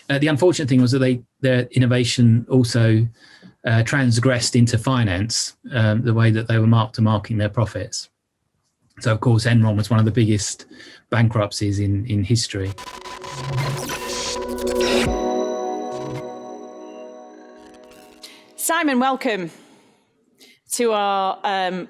The unfortunate thing was that their innovation also transgressed into finance, the way that they were marking their profits. So, of course, Enron was one of the biggest bankruptcies in history. Simon, welcome to our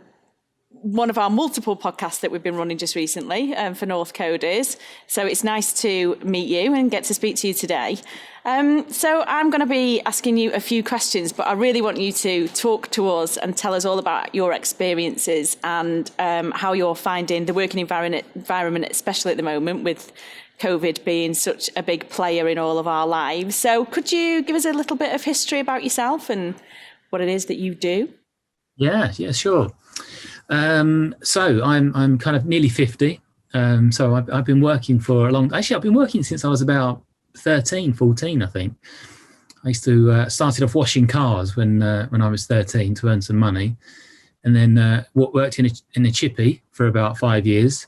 one of our multiple podcasts that we've been running just recently for North Coders. So it's nice to meet you and get to speak to you today. So I'm going to be asking you a few questions, but I really want you to talk to us and tell us all about your experiences and how you're finding the working environment, especially at the moment with COVID being such a big player in all of our lives. So could you give us a little bit of history about yourself and what it is that you do? Yeah, sure. So I'm kind of nearly 50. So I've been working for I've been working since I was about 13, 14, I think. I used to started off washing cars when I was 13 to earn some money, and then worked in a chippy for about 5 years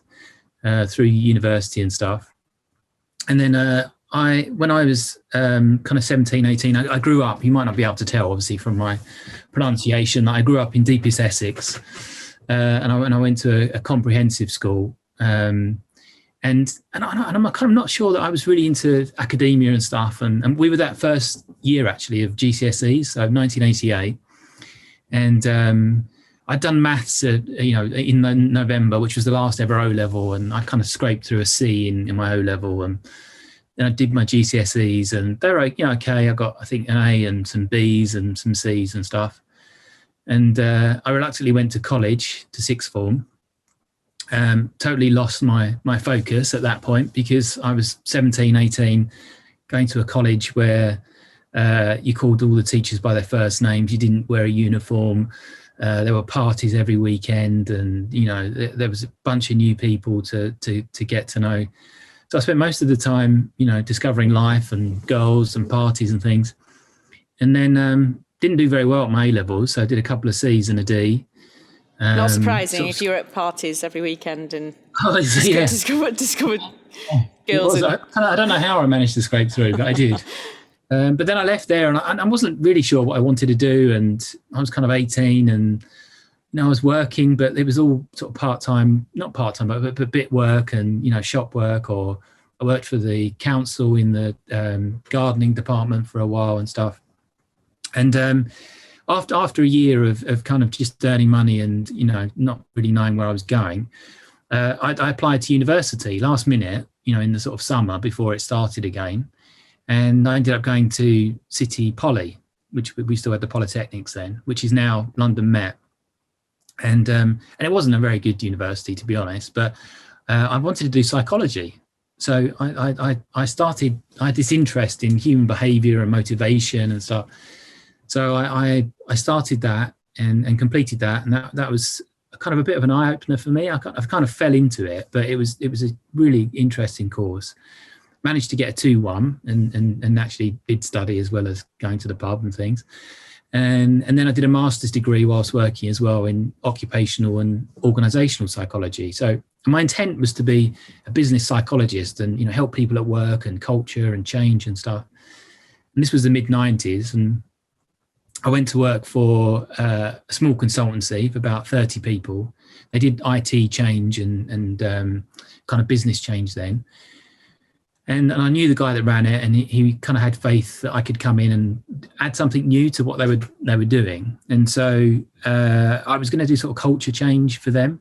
through university and stuff. And then when I was kind of 17, 18, I grew up. You might not be able to tell, obviously, from my pronunciation, that I grew up in deepest Essex. And I went to a comprehensive school, and I'm kind of not sure that I was really into academia and stuff. And we were that first year actually of GCSEs, so 1988, and I'd done maths, in November, which was the last ever O level, and I kind of scraped through a C in my O level, and then I did my GCSEs, and they were okay. I got, I think, an A and some Bs and some Cs and stuff. And I reluctantly went to college, to sixth form. Totally lost my focus at that point because I was 17, 18, going to a college where you called all the teachers by their first names. You didn't wear a uniform. There were parties every weekend, and there was a bunch of new people to get to know. So I spent most of the time, discovering life and girls and parties and things. And then didn't do very well at my A levels, so I did a couple of C's and a D. Not surprising if you were at parties every weekend and discovered girls. I don't know how I managed to scrape through, but I did. But then I left there, and I wasn't really sure what I wanted to do. And I was kind of 18, and I was working, but it was all sort of part-time, not part-time, but bit work and shop work. Or I worked for the council in the gardening department for a while and stuff. And after a year of kind of just earning money and not really knowing where I was going, I applied to university last minute, in the sort of summer before it started again, and I ended up going to City Poly, which we still had the Polytechnics then, which is now London Met, and it wasn't a very good university, to be honest, but I wanted to do psychology. So I had this interest in human behaviour and motivation and stuff. So I started that and completed that, and that was kind of a bit of an eye opener for me. I kind of fell into it, but it was a really interesting course. Managed to get a 2-1 and actually did study as well as going to the pub and things. And then I did a master's degree whilst working as well in occupational and organisational psychology. So my intent was to be a business psychologist and help people at work and culture and change and stuff. And this was the mid-90s, and I went to work for a small consultancy for about 30 people. They did IT change and kind of business change then. And I knew the guy that ran it, and he kind of had faith that I could come in and add something new to what they were doing. And so I was going to do sort of culture change for them.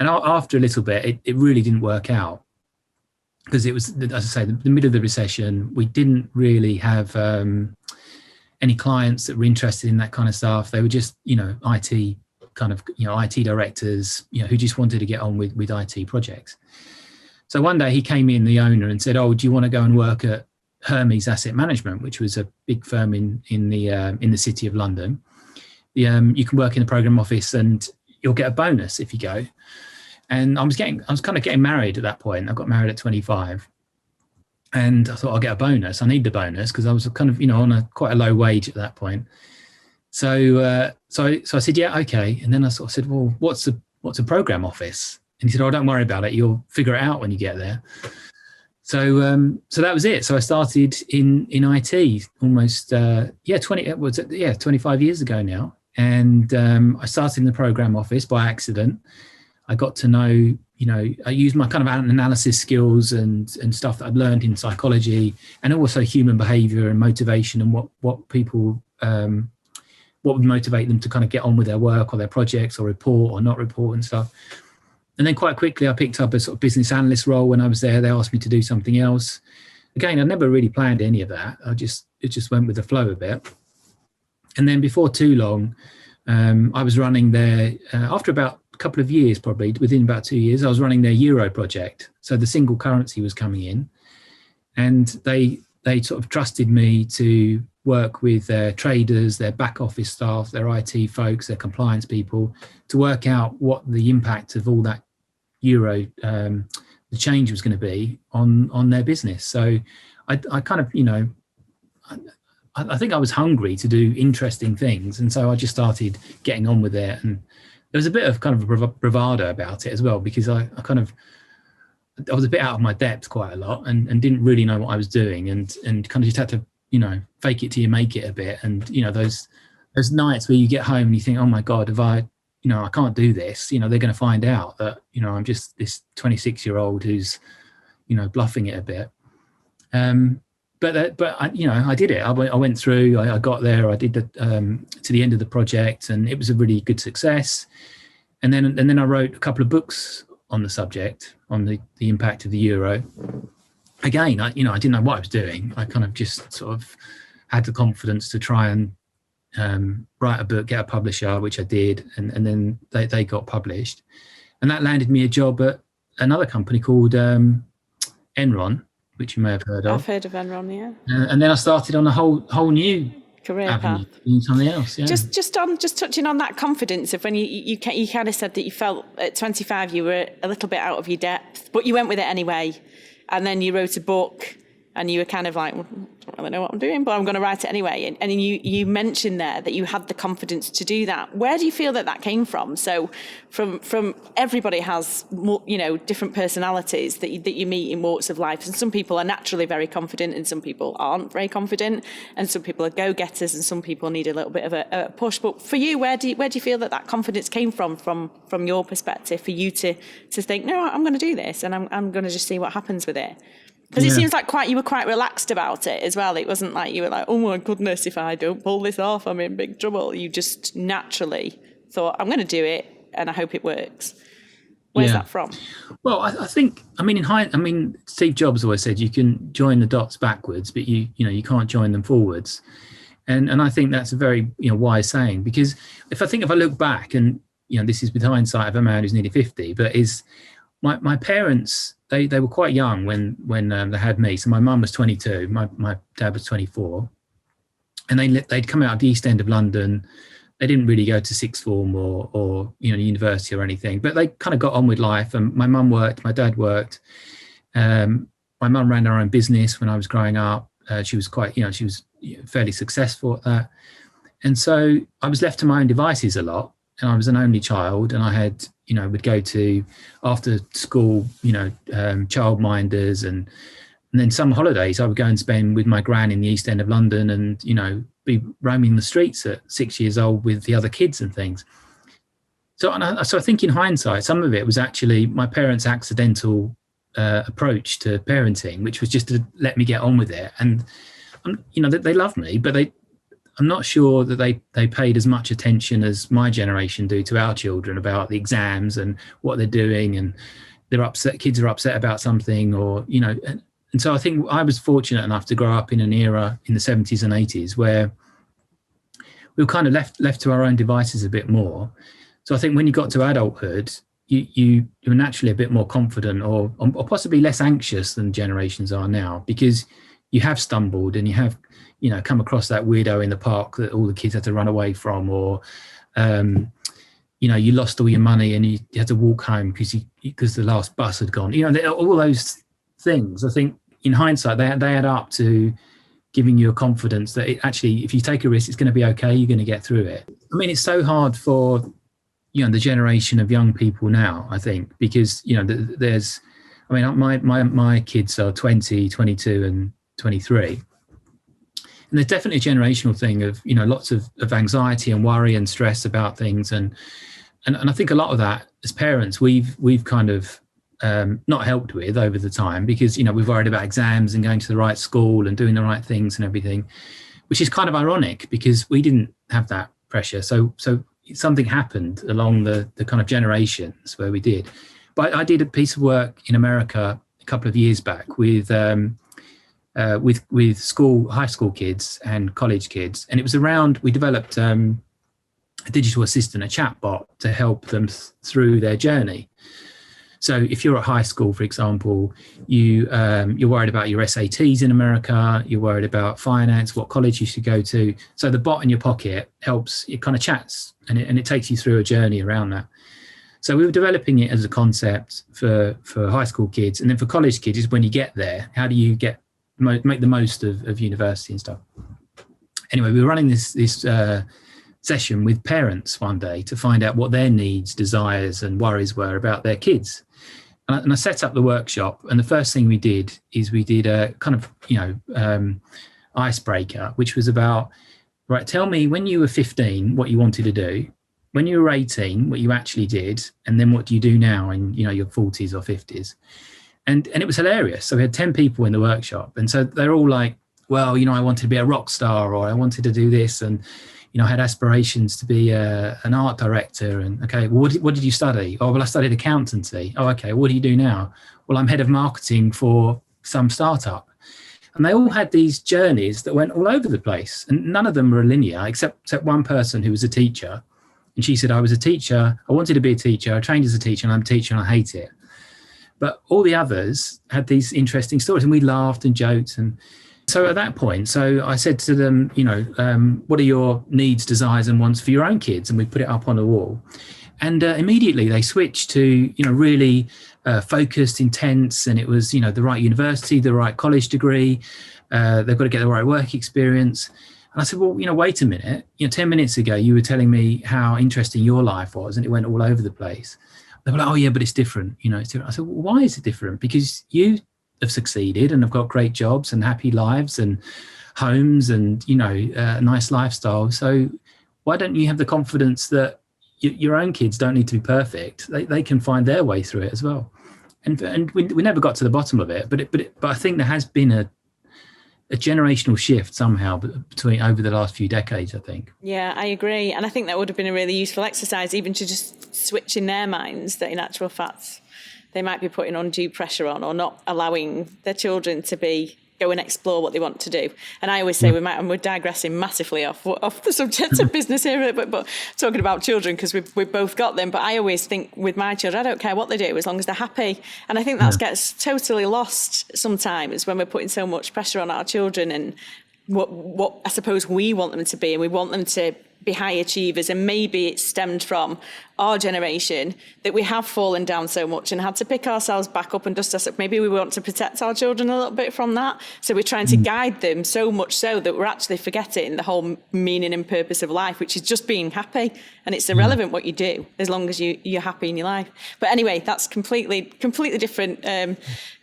And after a little bit, it really didn't work out because it was, as I say, the middle of the recession. We didn't really have any clients that were interested in that kind of stuff. They were just, IT kind of, IT directors, who just wanted to get on with IT projects. So one day he came in, the owner, and said, "Oh, do you want to go and work at Hermes Asset Management, which was a big firm in the city of London? You can work in the program office, and you'll get a bonus if you go." And I was kind of getting married at that point. I got married at 25, and I thought, I'll get a bonus. I need the bonus because I was kind of on quite a low wage at that point. So I said, yeah, okay. And then I sort of said, well, what's a program office? And he said, "Oh, don't worry about it. You'll figure it out when you get there." So that was it. So I started in IT almost 25 years ago now, and I started in the program office by accident. I got to know, I used my kind of analysis skills and stuff that I'd learned in psychology, and also human behavior and motivation, and what people what would motivate them to kind of get on with their work or their projects or report or not report and stuff. And then quite quickly, I picked up a sort of business analyst role when I was there. They asked me to do something else. Again, I never really planned any of that. It just went with the flow a bit. And then before too long, I was running their, after about a couple of years, probably within about 2 years, I was running their Euro project. So the single currency was coming in, and they sort of trusted me to work with their traders, their back office staff, their IT folks, their compliance people, to work out what the impact of all that Euro, the change was going to be on their business. So I kind of, I think I was hungry to do interesting things, and so I just started getting on with it. And there was a bit of kind of bravado about it as well, because I was a bit out of my depth quite a lot, and didn't really know what I was doing, and kind of just had to, fake it till you make it a bit. And those nights where you get home and you think, oh my God, if I can't do this, they're going to find out that, I'm just this 26-year-old who's, bluffing it a bit. But I did it. I went through, I got there, I did to the end of the project, and it was a really good success. And then I wrote a couple of books on the subject, on the impact of the Euro. Again, I didn't know what I was doing. I kind of just sort of had the confidence to try and write a book, get a publisher, which I did, and then they got published, and that landed me a job at another company called Enron, which you may have heard of. I've heard of Enron, yeah. And then I started on a whole new career avenue, path. doing something else. Yeah. Just touching on that confidence of when you kind of said that you felt at 25 you were a little bit out of your depth, but you went with it anyway, and then you wrote a book. And you were kind of like, well, I don't really know what I'm doing, but I'm going to write it anyway. And you mentioned there that you had the confidence to do that. Where do you feel that came from? So from everybody has more, different personalities that you meet in walks of life. And some people are naturally very confident, and some people aren't very confident. And some people are go-getters, and some people need a little bit of a push. But for you, where do you feel that confidence came from your perspective, for you to think, no, I'm going to do this, and I'm going to just see what happens with it? Because it seems like you were quite relaxed about it as well. It wasn't like you were like, oh my goodness, if I don't pull this off, I'm in big trouble. You just naturally thought, I'm going to do it, and I hope it works. Where's that from? Well, I think, Steve Jobs always said you can join the dots backwards, but you can't join them forwards. And I think that's a very wise saying, because if I look back, and this is with hindsight of a man who's nearly 50, but is my parents. They were quite young when they had me. So my mum was 22, my dad was 24, and they'd come out of the East End of London. They didn't really go to sixth form or university or anything, but they kind of got on with life. And my mum worked, my dad worked. My mum ran her own business when I was growing up. She was she was fairly successful at that. And so I was left to my own devices a lot, and I was an only child, and I had, would go to after school, childminders, and then some holidays I would go and spend with my gran in the East End of London, and, be roaming the streets at 6 years old with the other kids and things. So I think in hindsight, some of it was actually my parents' accidental approach to parenting, which was just to let me get on with it. And, they loved me, but I'm not sure that they paid as much attention as my generation do to our children about the exams and what they're doing, and they're upset. Kids are upset about something, or and so I think I was fortunate enough to grow up in an era in the 70s and 80s where we were kind of left to our own devices a bit more. So I think when you got to adulthood, you were naturally a bit more confident, or possibly less anxious than generations are now, because you have stumbled and you have come across that weirdo in the park that all the kids had to run away from, or you lost all your money and you had to walk home because the last bus had gone. All those things, I think in hindsight, they add up to giving you a confidence that if you take a risk, it's going to be okay, you're going to get through it. It's so hard for the generation of young people now, I think, because there's I mean, my kids are 20, 22 and 23. And there's definitely a generational thing of, lots of anxiety and worry and stress about things. And I think a lot of that as parents, we've kind of not helped with over the time because, we've worried about exams and going to the right school and doing the right things and everything, which is kind of ironic because we didn't have that pressure. So something happened along the kind of generations where we did. But I did a piece of work in America a couple of years back with high school kids and college kids, and it was around. We developed a digital assistant, a chatbot, to help them through their journey. So if you're at high school, for example, you're worried about your SATs in America, you're worried about finance, what college you should go to. So the bot in your pocket helps, it kind of chats and it takes you through a journey around that. So we were developing it as a concept for high school kids. And then for college kids is when you get there, how do you make the most of university and stuff? Anyway, we were running this session with parents one day to find out what their needs, desires and worries were about their kids. And I set up the workshop, and the first thing we did is we did a kind of, icebreaker, which was about, right, tell me when you were 15 what you wanted to do, when you were 18 what you actually did, and then what do you do now in your 40s or 50s. And it was hilarious. So we had 10 people in the workshop, and so they're all like, well, I wanted to be a rock star, or I wanted to do this, and I had aspirations to be an art director. And okay, well, what did you study? Oh, well, I studied accountancy. Oh, okay, what do you do now? Well, I'm head of marketing for some startup. And they all had these journeys that went all over the place, and none of them were linear, except one person who was a teacher. And she said, I was a teacher, I wanted to be a teacher, I trained as a teacher, and I'm a teacher and I hate it. But all the others had these interesting stories, and we laughed and joked. And so at that point, I said to them, what are your needs, desires and wants for your own kids? And we put it up on the wall. And immediately they switched to, really focused, intense. And it was, the right university, the right college degree. They've got to get the right work experience. And I said, well, wait a minute. 10 minutes ago, you were telling me how interesting your life was, and it went all over the place. They were like, oh, yeah, but it's different. It's different. I said, well, why is it different? Because you have succeeded and have got great jobs and happy lives and homes and, a nice lifestyle. So why don't you have the confidence that your own kids don't need to be perfect? They can find their way through it as well. And we never got to the bottom of it. But I think there has been a generational shift somehow between over the last few decades, I think. Yeah, I agree. And I think that would have been a really useful exercise, even to just switch in their minds that in actual fact, they might be putting undue pressure on or not allowing their children to go and explore what they want to do. And I always say we're digressing massively off the subject of business here, but talking about children because we've both got them. But I always think with my children, I don't care what they do as long as they're happy. And I think that gets totally lost sometimes when we're putting so much pressure on our children and what I suppose we want them to be, and we want them to be high achievers. And maybe it stemmed from our generation that we have fallen down so much and had to pick ourselves back up and dust us up. Maybe we want to protect our children a little bit from that. So we're trying to guide them so much so that we're actually forgetting the whole meaning and purpose of life, which is just being happy. And it's irrelevant what you do as long as you're happy in your life. But anyway, that's completely different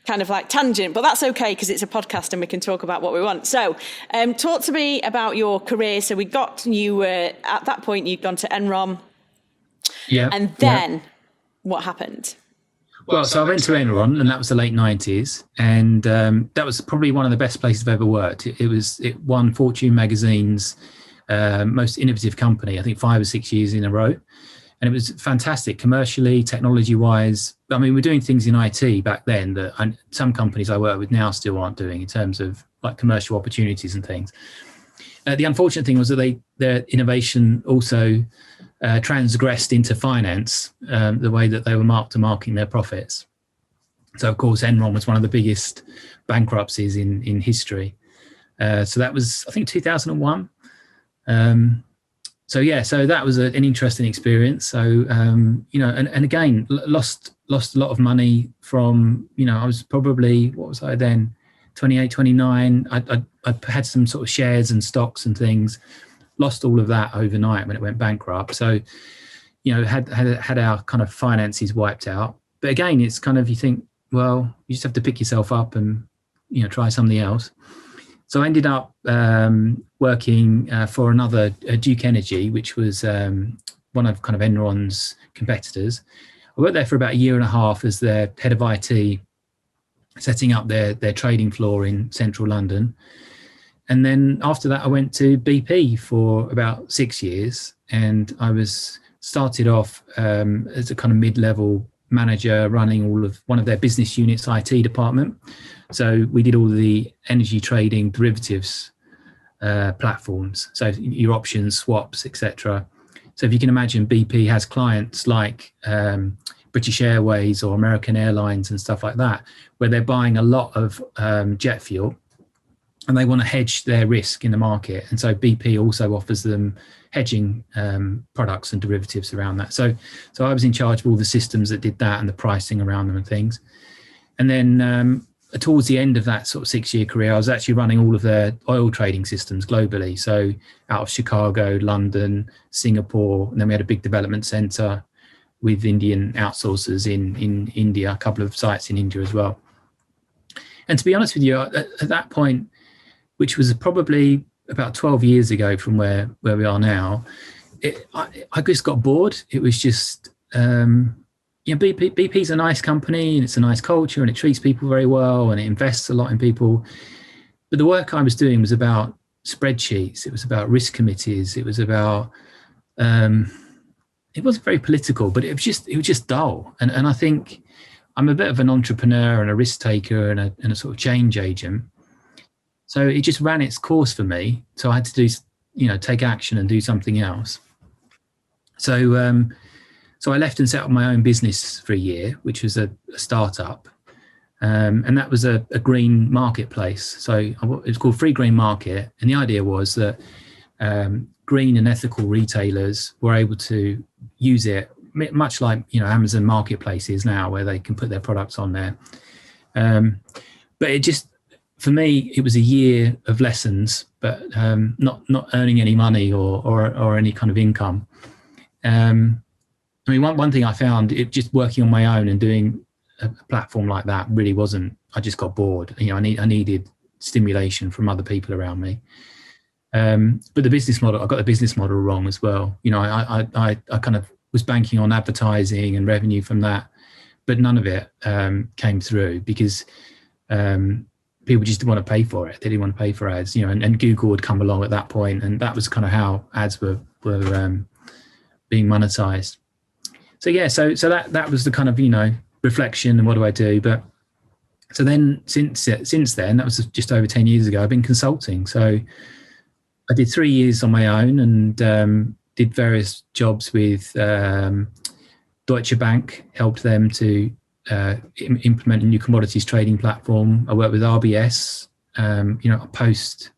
kind of like tangent, but that's okay because it's a podcast and we can talk about what we want. So talk to me about your career. So we got you, at that point, you'd gone to Enron. Yeah. And then what happened? Well, so I went to Enron, and that was the late 90s. And that was probably one of the best places I've ever worked. It won Fortune magazine's most innovative company, I think 5 or 6 years in a row. And it was fantastic commercially, technology-wise. I mean, we're doing things in IT back then that some companies I work with now still aren't doing in terms of like commercial opportunities and things. The unfortunate thing was that their innovation also transgressed into finance, the way that they were marking their profits. So, of course, Enron was one of the biggest bankruptcies in history. So that was, I think, 2001. So that was an interesting experience. So, and again, lost a lot of money from, I was probably, what was I then? 28, 29. I had some sort of shares and stocks and things, lost all of that overnight when it went bankrupt. So, had our kind of finances wiped out. But again, it's kind of, you think, well, you just have to pick yourself up and, try something else. So I ended up working for another Duke Energy, which was one of kind of Enron's competitors. I worked there for about a year and a half as their head of IT, setting up their trading floor in central London. And then after that, I went to BP for about 6 years, and I started off as a kind of mid-level manager running one of their business units IT department. So we did all the energy trading derivatives platforms, so your options, swaps, etc. So if you can imagine, BP has clients like British Airways or American Airlines and stuff like that, where they're buying a lot of jet fuel and they want to hedge their risk in the market. And so BP also offers them hedging products and derivatives around that. So I was in charge of all the systems that did that and the pricing around them and things. And then towards the end of that sort of 6-year career, I was actually running all of their oil trading systems globally. So out of Chicago, London, Singapore, and then we had a big development center with Indian outsourcers in India, a couple of sites in India as well. And to be honest with you, at that point, which was probably about 12 years ago from where we are now, I just got bored. It was just, BP's a nice company and it's a nice culture and it treats people very well and it invests a lot in people. But the work I was doing was about spreadsheets. It was about risk committees. It was about, it wasn't very political, but it was just dull. And I think I'm a bit of an entrepreneur and a risk taker and a sort of change agent. So it just ran its course for me. So I had to take action and do something else. So I left and set up my own business for a year, which was a startup. And that was a green marketplace. So it was called Free Green Market. And the idea was that green and ethical retailers were able to use it, much like Amazon marketplaces now, where they can put their products on there. But it just, for me, it was a year of lessons, but not earning any money or any kind of income. One thing I found, it just working on my own and doing a platform like that really wasn't. I just got bored. I needed stimulation from other people around me. But the business model, I got the business model wrong as well. I kind of was banking on advertising and revenue from that, but none of it came through because people just didn't want to pay for it. They didn't want to pay for ads, and Google had come along at that point, and that was kind of how ads were being monetized. So that was the kind of reflection and what do I do. But so then since then, that was just over 10 years ago, I've been consulting. So I did 3 years on my own and did various jobs with Deutsche Bank, helped them to implement a new commodities trading platform. I worked with RBS, post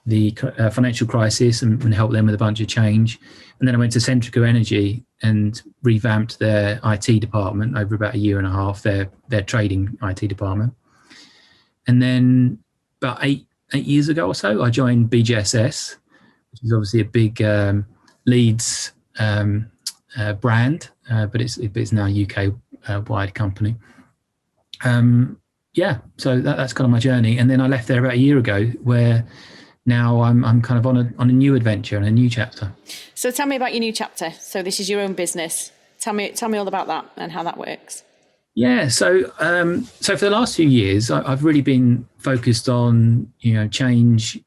the financial crisis and helped them with a bunch of change. And then I went to Centrica Energy and revamped their IT department over about a year and a half, their trading IT department. And then about eight years ago or so, I joined BGSS, which is obviously a big Leeds brand, but it's now a UK wide company. So that's kind of my journey. And then I left there about a year ago, where now I'm kind of on a new adventure and a new chapter. So tell me about your new chapter. So this is your own business. Tell me all about that and how that works. Yeah. So for the last few years, I've really been focused on change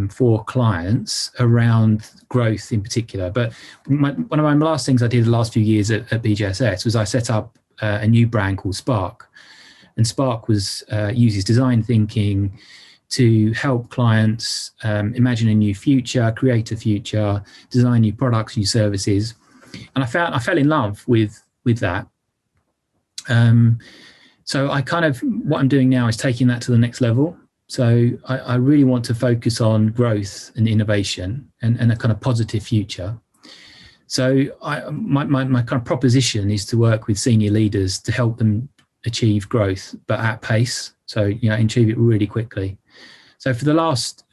for clients around growth in particular. But one of my last things I did the last few years at BGSS was I set up a new brand called SPARCK, and SPARCK uses design thinking to help clients imagine a new future, create a future, design new products, new services. And I fell in love with that. So what I'm doing now is taking that to the next level. So I really want to focus on growth and innovation and a kind of positive future. So my kind of proposition is to work with senior leaders to help them achieve growth, but at pace. So, achieve it really quickly. So for the last,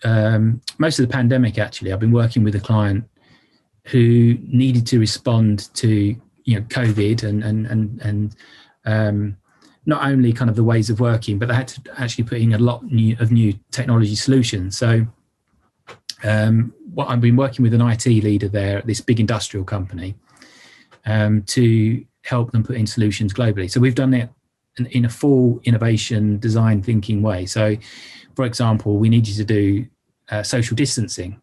most of the pandemic, actually, I've been working with a client who needed to respond to, COVID and not only kind of the ways of working, but they had to actually put in a lot of new technology solutions. So what I've been working with an IT leader there at this big industrial company to help them put in solutions globally. So we've done it in a full innovation design thinking way. So, for example, we need you to do social distancing.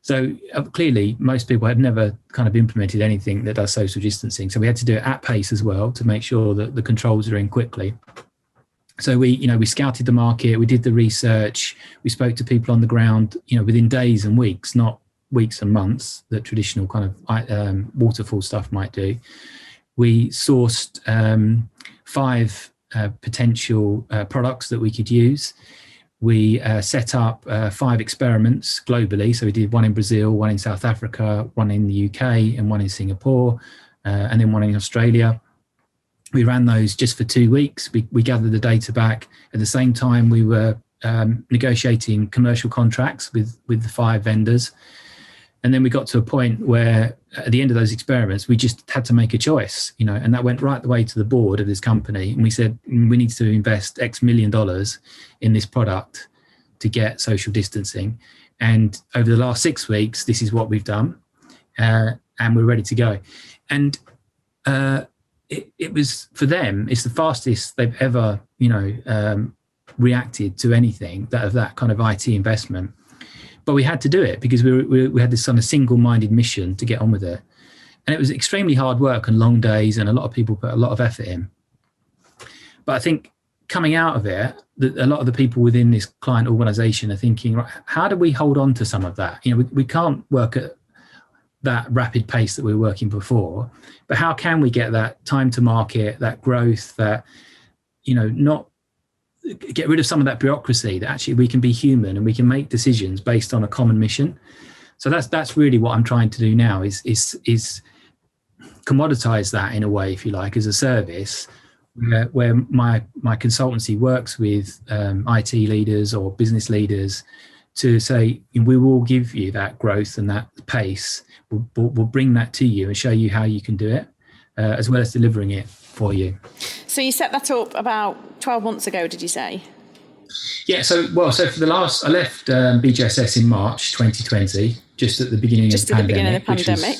So clearly, most people had never kind of implemented anything that does social distancing. So we had to do it at pace as well to make sure that the controls are in quickly. So we scouted the market, we did the research, we spoke to people on the ground, within days and weeks, not weeks and months that traditional kind of waterfall stuff might do. We sourced 5 potential products that we could use. We set up 5 experiments globally. So we did one in Brazil, one in South Africa, one in the UK, and one in Singapore, and then one in Australia. We ran those just for 2 weeks. We gathered the data back. At the same time, we were negotiating commercial contracts with the 5 vendors. And then we got to a point where at the end of those experiments, we just had to make a choice, and that went right the way to the board of this company. And we said, we need to invest X million dollars in this product to get social distancing. And over the last 6 weeks, this is what we've done. And we're ready to go. And it was, for them, it's the fastest they've ever, reacted to anything of that kind of IT investment. But we had to do it because we had this kind of single-minded mission to get on with it. And it was extremely hard work and long days, and a lot of people put a lot of effort in. But I think coming out of it, a lot of the people within this client organization are thinking, right, how do we hold on to some of that? We can't work at that rapid pace that we were working before, but how can we get that time to market, that growth, that, not get rid of some of that bureaucracy, that actually we can be human and we can make decisions based on a common mission. So that's really what I'm trying to do now is commoditize that in a way, if you like, as a service where my consultancy works with IT leaders or business leaders to say, we will give you that growth and that pace. We'll bring that to you and show you how you can do it, as well as delivering it for you. So you set that up about 12 months ago, did you say? Yeah, so for the last, I left BJSS in March 2020, just at the beginning of the pandemic.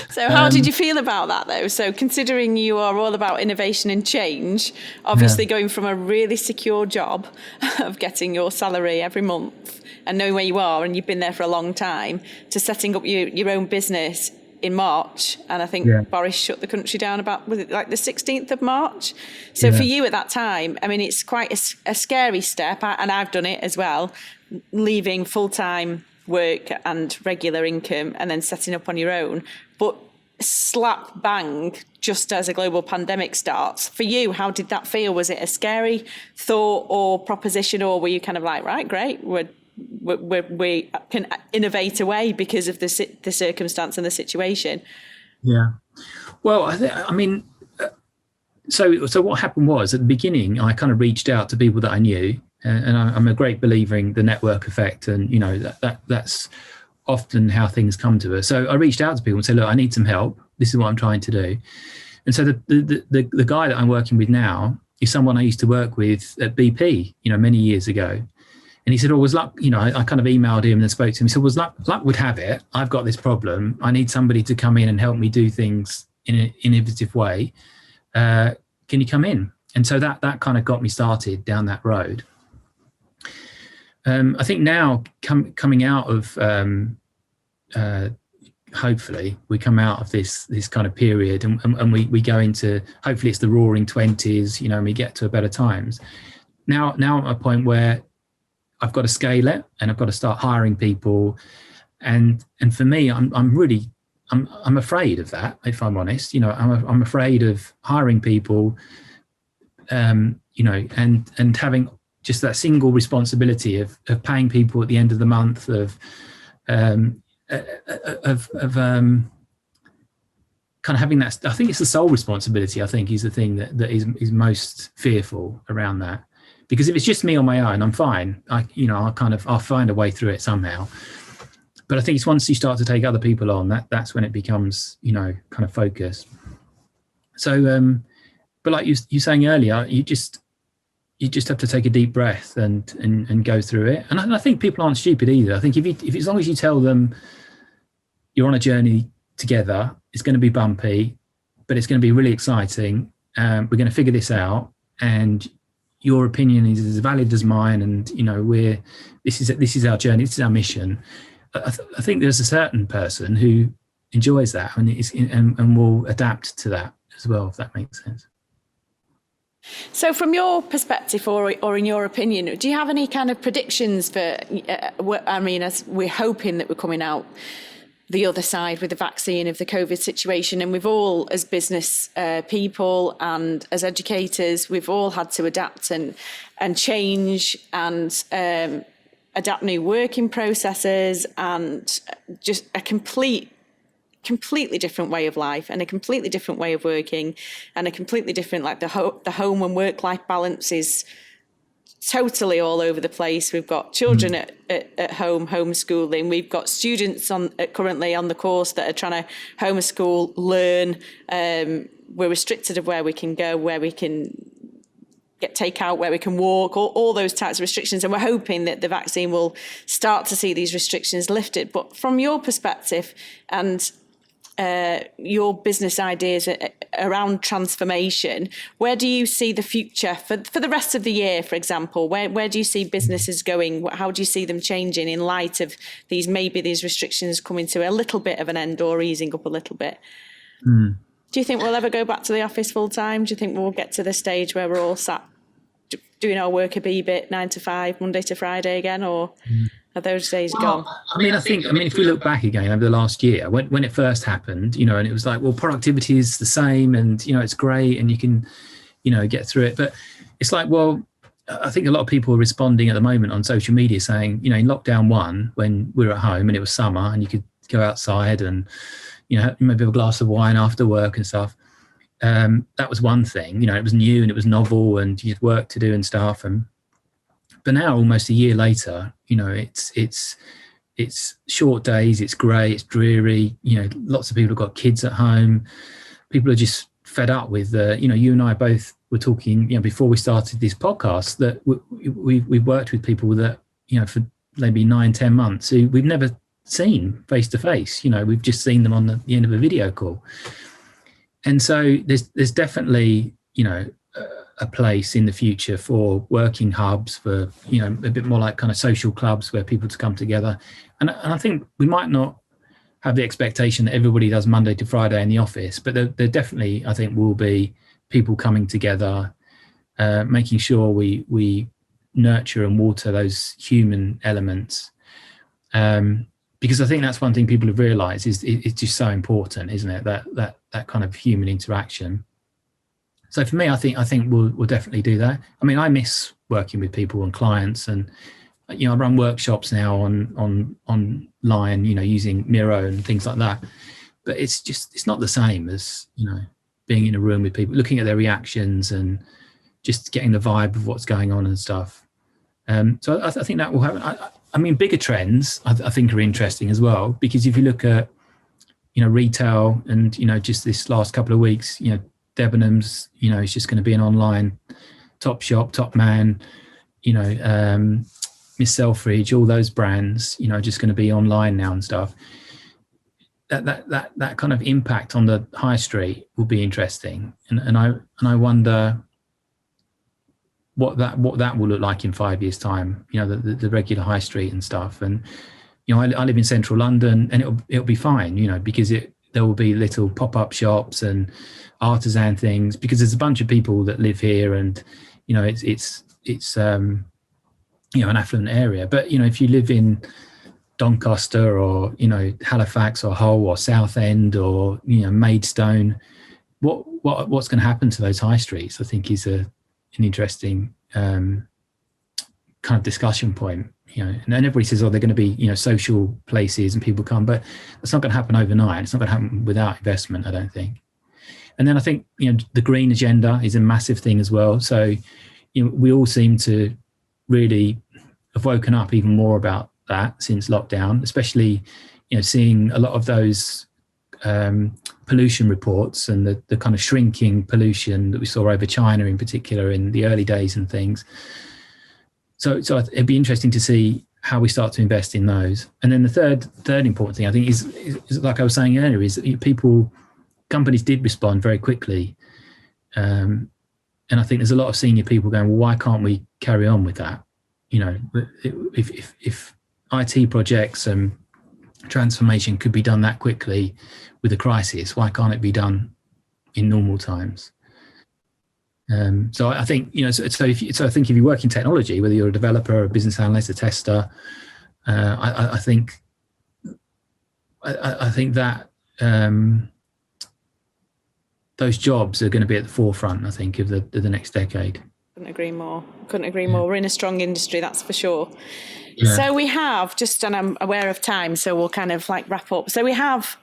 So how did you feel about that, though? So considering you are all about innovation and change, obviously going from a really secure job of getting your salary every month and knowing where you are, and you've been there for a long time, to setting up your own business in March, and I think Boris shut the country down about, was it like the 16th of March? So for you at that time, I mean, it's quite a scary step, and I've done it as well, leaving full-time work and regular income and then setting up on your own. But slap bang, just as a global pandemic starts. For you, how did that feel? Was it a scary thought or proposition, or were you kind of like, right, great, we can innovate away because of the circumstance and the situation? Yeah. Well, so what happened was, at the beginning, I kind of reached out to people that I knew, and I'm a great believer in the network effect, and that's often how things come to us. So I reached out to people and said, look, I need some help. This is what I'm trying to do. And so the guy that I'm working with now is someone I used to work with at BP, many years ago. And he said, was luck, I kind of emailed him and spoke to him. He said, luck would have it, I've got this problem. I need somebody to come in and help me do things in an innovative way. Can you come in? And so that kind of got me started down that road. I think now coming out of, hopefully we come out of this kind of period and we go into, hopefully it's the roaring 20s, and we get to better times. Now I'm at a point where I've got to scale it and I've got to start hiring people. And for me, I'm afraid of that, if I'm honest. I'm afraid of hiring people, and having just that single responsibility of paying people at the end of the month, of kind of having that. I think it's the sole responsibility, I think, is the thing that is most fearful around that. Because if it's just me on my own, I'm fine. I'll find a way through it somehow. But I think it's once you start to take other people on, that's when it becomes, kind of focused. So but like you saying earlier, you just have to take a deep breath and go through it. And I think people aren't stupid either. I think if as long as you tell them you're on a journey together, it's going to be bumpy, but it's going to be really exciting. We're going to figure this out, and your opinion is as valid as mine. And this is our journey, this is our mission. I think there's a certain person who enjoys that and will adapt to that as well, if that makes sense. So from your perspective or in your opinion, do you have any kind of predictions for, as we're hoping that we're coming out the other side with the vaccine of the COVID situation, and we've all, as business people and as educators, we've all had to adapt and change and adapt new working processes and just a completely different way of life and a completely different way of working and a completely different, like the home and work-life balance is totally all over the place. We've got children at home homeschooling. We've got students currently on the course that are trying to homeschool, learn. We're restricted of where we can go, where we can get takeout, where we can walk, all those types of restrictions. And we're hoping that the vaccine will start to see these restrictions lifted. But from your perspective and your business ideas around transformation, where do you see the future for the rest of the year, for example? Where do you see businesses going? How do you see them changing in light of these restrictions coming to a little bit of an end or easing up a little bit? Do you think we'll ever go back to the office full time? Do you think we'll get to the stage where we're all sat doing our work a bit 9 to 5, Monday to Friday again, or are those days gone? I mean, if we look back again over the last year, when it first happened, and it was like, well, productivity is the same, and it's great, and you can, get through it. But it's like, well, I think a lot of people are responding at the moment on social media saying, in lockdown 1, when we were at home and it was summer and you could go outside and maybe have a glass of wine after work and stuff. That was one thing, it was new and it was novel and you had work to do and stuff. But now, almost a year later, it's short days, it's grey, it's dreary. Lots of people have got kids at home. People are just fed up with, you and I both were talking, before we started this podcast, that we've worked with people that, for maybe 9-10 months who we've never seen face to face. We've just seen them on the end of a video call. And so there's definitely, a place in the future for working hubs, for, a bit more like kind of social clubs where people to come together. And I think we might not have the expectation that everybody does Monday to Friday in the office, but there definitely, I think, will be people coming together, making sure we nurture and water those human elements. Because I think that's one thing people have realised is it's just so important, isn't it? That kind of human interaction. So for me, I think we'll definitely do that. I mean, I miss working with people and clients, and I run workshops now online, using Miro and things like that. But it's not the same as being in a room with people, looking at their reactions and just getting the vibe of what's going on and stuff. So I think that will happen. I mean, bigger trends I think are interesting as well, because if you look at retail and just this last couple of weeks, Debenhams, it's just going to be an online Top Shop, Top Man, Miss Selfridge, all those brands, just going to be online now and stuff. That kind of impact on the high street will be interesting, and I wonder what that will look like in 5 years' time. The regular high street and stuff, and I live in central London, and it'll be fine, because there will be little pop-up shops and artisan things, because there's a bunch of people that live here, and it's an affluent area. But if you live in Doncaster or Halifax or Hull or Southend or Maidstone, what's going to happen to those high streets, I think, is an interesting kind of discussion point. And then everybody says, they're going to be social places and people come, but it's not going to happen overnight. It's not going to happen without investment, I don't think. And then I think the green agenda is a massive thing as well. So we all seem to really have woken up even more about that since lockdown, especially seeing a lot of those pollution reports and the kind of shrinking pollution that we saw over China in particular in the early days and things. So it'd be interesting to see how we start to invest in those. And then the third important thing, I think, is like I was saying earlier, is that companies did respond very quickly. And I think there's a lot of senior people going, well, why can't we carry on with that? If IT projects and transformation could be done that quickly with a crisis, why can't it be done in normal times? So I think, I think if you work in technology, whether you're a developer, a business analyst, a tester, I think that those jobs are going to be at the forefront, I think, of the next decade. Couldn't agree more. We're in a strong industry, that's for sure. Yeah. So we have, and I'm aware of time, so we'll kind of wrap up. So we have,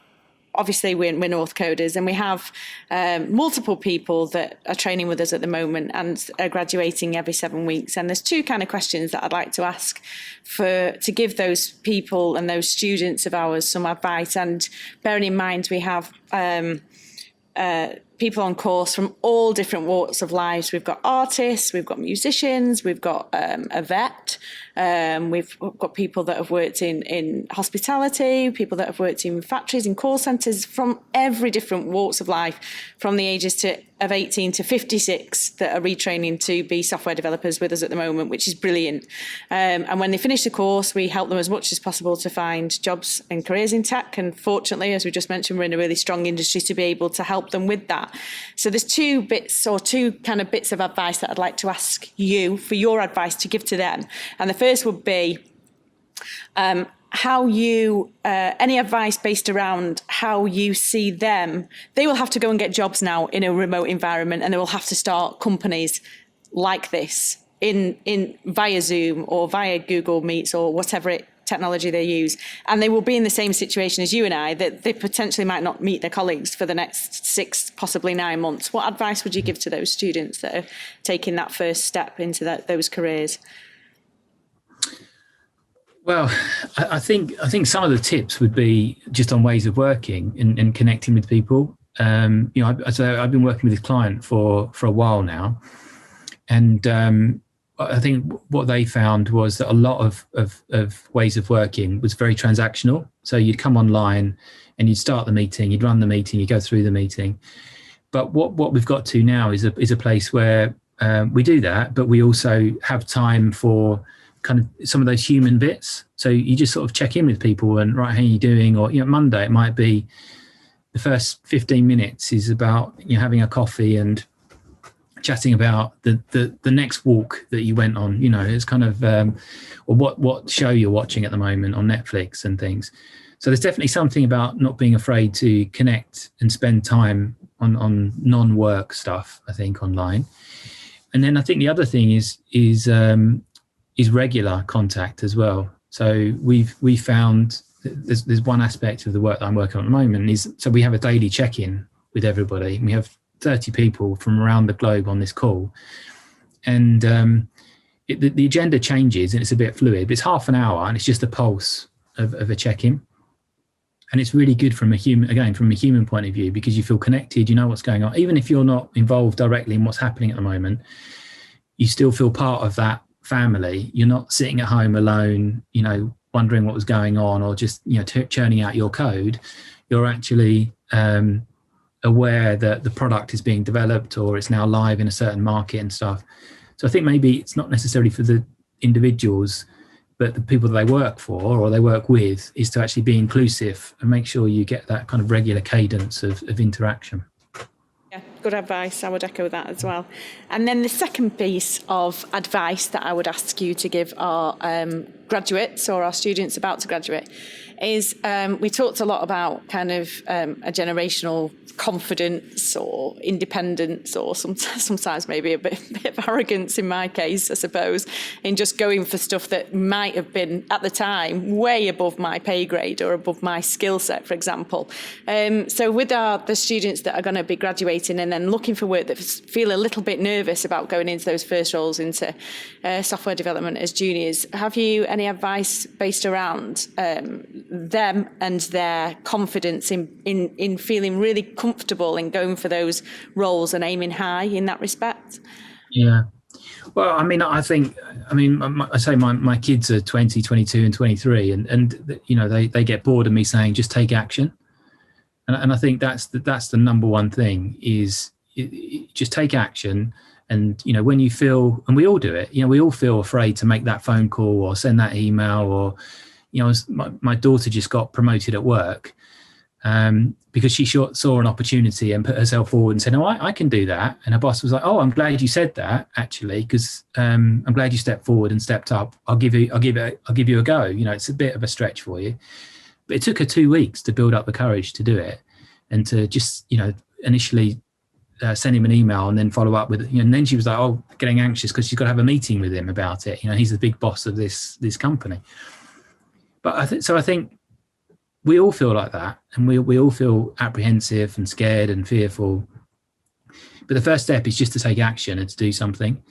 obviously we're North Coders, and we have multiple people that are training with us at the moment and are graduating every 7 weeks. And there's two kind of questions that I'd like to ask to give those people and those students of ours some advice. And bearing in mind we have people on course from all different walks of life. We've got artists, we've got musicians, we've got a vet, we've got people that have worked in hospitality, people that have worked in factories, in call centres, from every different walks of life, from the ages of 18 to 56 that are retraining to be software developers with us at the moment, which is brilliant. And when they finish the course, we help them as much as possible to find jobs and careers in tech. And fortunately, as we just mentioned, we're in a really strong industry to be able to help them with that. So there's two kind of bits of advice that I'd like to ask you for your advice to give to them. And the first would be how you, any advice based around how you see them. They will have to go and get jobs now in a remote environment, and they will have to start companies like this in via Zoom or via Google Meets or whatever technology they use, and they will be in the same situation as you and I, that they potentially might not meet their colleagues for the next 6, possibly 9 months. What advice would you give to those students that are taking that first step into those careers? Well, I think some of the tips would be just on ways of working and connecting with people. I've been working with this client for a while now, and I think what they found was that a lot of ways of working was very transactional. So you'd come online and you'd start the meeting, you'd run the meeting, you go through the meeting. But what we've got to now is a place where we do that, but we also have time for kind of some of those human bits. So you just sort of check in with people and, right, how are you doing? Or, Monday it might be the first 15 minutes is about having a coffee and chatting about the next walk that you went on. It's kind of or what show you're watching at the moment on Netflix and things. So there's definitely something about not being afraid to connect and spend time on non-work stuff, I think, online. And then I think the other thing is regular contact as well. So we found there's one aspect of the work that I'm working on at the moment is, so we have a daily check-in with everybody, and we have 30 people from around the globe on this call, and the agenda changes and it's a bit fluid, but it's half an hour and it's just a pulse of a check-in, and it's really good from a human point of view, because you feel connected, you know what's going on. Even if you're not involved directly in what's happening at the moment, you still feel part of that family. You're not sitting at home alone, wondering what was going on, or just churning out your code. You're actually aware that the product is being developed or it's now live in a certain market and stuff. So I think maybe it's not necessarily for the individuals, but the people that they work for or they work with, is to actually be inclusive and make sure you get that kind of regular cadence of interaction. Yeah, good advice. I would echo that as well. And then the second piece of advice that I would ask you to give our graduates or our students about to graduate is, we talked a lot about kind of a generational confidence or independence, or sometimes maybe a bit of arrogance in my case, I suppose, in just going for stuff that might have been at the time way above my pay grade or above my skill set, for example. So with the students that are going to be graduating and then looking for work, that feel a little bit nervous about going into those first roles into software development as juniors, have you any advice based around them and their confidence in feeling really comfortable in going for those roles and aiming high in that respect? Yeah. Well, I mean, I say my kids are 20, 22 and 23 and you know, they get bored of me saying, just take action. And I think that's the number one thing is just take action. And, you know, when you feel, and we all do it, you know, we all feel afraid to make that phone call or send that email or, you know, my daughter just got promoted at work because she saw an opportunity and put herself forward and said, "Oh, I can do that." And her boss was like, "Oh, I'm glad you said that, actually, because I'm glad you stepped forward and stepped up. I'll give you a go. You know, it's a bit of a stretch for you." But it took her 2 weeks to build up the courage to do it and to just, you know, initially send him an email and then follow up with, you know, and then she was like, oh, getting anxious because she's got to have a meeting with him about it. You know, he's the big boss of this company. But I think we all feel like that, and we all feel apprehensive and scared and fearful. But the first step is just to take action and to do something.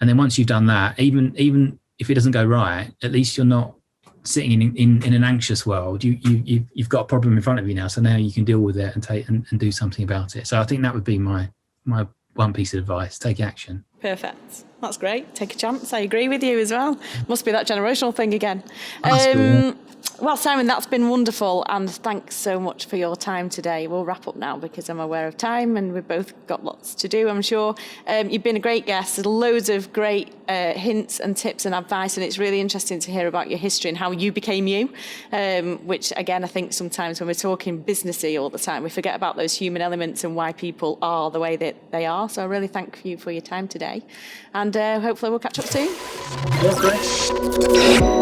And then once you've done that, even if it doesn't go right, at least you're not sitting in an anxious world. You've got a problem in front of you now, so now you can deal with it and do something about it. So I think that would be my one piece of advice: take action. Perfect. That's great. Take a chance. I agree with you as well. Must be that generational thing again. Well, Simon, that's been wonderful, and thanks so much for your time today. We'll wrap up now because I'm aware of time and we've both got lots to do, I'm sure. You've been a great guest. There's loads of great hints and tips and advice, and it's really interesting to hear about your history and how you became you, which, again, I think sometimes when we're talking businessy all the time, we forget about those human elements and why people are the way that they are. So I really thank you for your time today, and hopefully we'll catch up soon. Yeah, great.